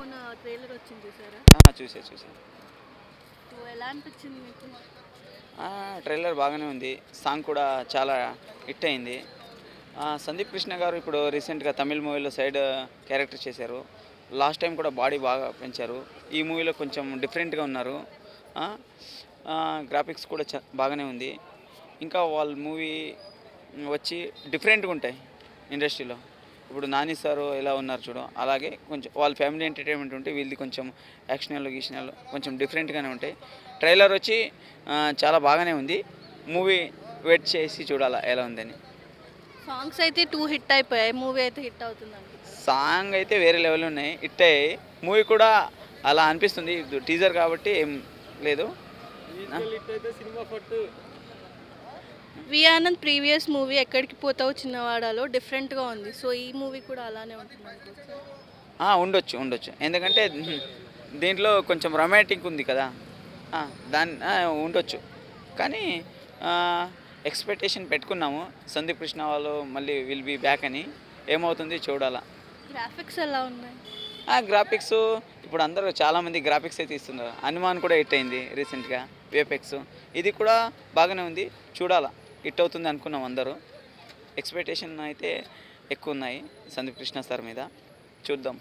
మొన్న ట్రైలర్ వచ్చింది చూసారా? చూసాను. సో ఎలా అనిపించింది మీకు? ట్రైలర్ బాగానే ఉంది. సాంగ్ కూడా చాలా హిట్ అయింది. సందీప్ కృష్ణ గారు ఇప్పుడు రీసెంట్గా తమిళ్ మూవీలో సైడ్ క్యారెక్టర్ చేశారు. లాస్ట్ టైం కూడా బాడీ బాగా పెంచారు. ఈ మూవీలో కొంచెం డిఫరెంట్గా ఉన్నారు. ఆ, గ్రాఫిక్స్ కూడా బాగానే ఉంది. ఇంకా వాళ్ళ మూవీ వచ్చి డిఫరెంట్గా ఉంటాయి ఇండస్ట్రీలో. ఇప్పుడు నాని సారు ఎలా ఉన్నారు చూడు, అలాగే కొంచెం వాళ్ళ ఫ్యామిలీ ఎంటర్టైన్మెంట్ ఉంటే వీళ్ళది కొంచెం యాక్షనల్ గీషనల్ కొంచెం డిఫరెంట్గానే ఉంటాయి. ట్రైలర్ వచ్చి చాలా బాగానే ఉంది. మూవీ వెయిట్ చేసి చూడాలా ఎలా ఉందని. సాంగ్స్ అయితే 2 హిట్ అయిపోయాయి. మూవీ అయితే హిట్ అవుతుంది అనుకుంటున్నాను. సాంగ్ అయితే వేరే లెవెల్ ఉన్నాయి, హిట్ అయ్యాయి. మూవీ కూడా అలా అనిపిస్తుంది. టీజర్ కాబట్టి ఏం లేదు. వి ఆనంద్ ప్రీవియస్ మూవీ ఎక్కడికి పోతావు చిన్నవాడాలో డిఫరెంట్గా ఉంది. సో ఈ మూవీ కూడా అలానే ఉంటుంది అనుకోవచ్చా? ఉండొచ్చు. ఎందుకంటే దీంట్లో కొంచెం రొమాంటిక్ ఉంది కదా, ఉండొచ్చు. కానీ ఎక్స్పెక్టేషన్ పెట్టుకున్నాము సందీప్ కృష్ణ వాళ్ళు మళ్ళీ విల్ బీ బ్యాక్ అని. ఏమవుతుంది చూడాలా. గ్రాఫిక్స్ ఎలా ఉన్నాయి? గ్రాఫిక్స్ ఇప్పుడు అందరూ చాలామంది గ్రాఫిక్స్ అయితే ఇస్తున్నారు. హనుమాన్ కూడా హిట్ అయింది రీసెంట్గా, విఎఫ్ఎక్స్. ఇది కూడా బాగానే ఉంది, చూడాలా. హిట్ అవుతుంది అనుకున్నాం అందరూ. ఎక్స్పెక్టేషన్ అయితే ఎక్కువ ఉన్నాయి సందీప్ కృష్ణ సార్ మీద. చూద్దాం.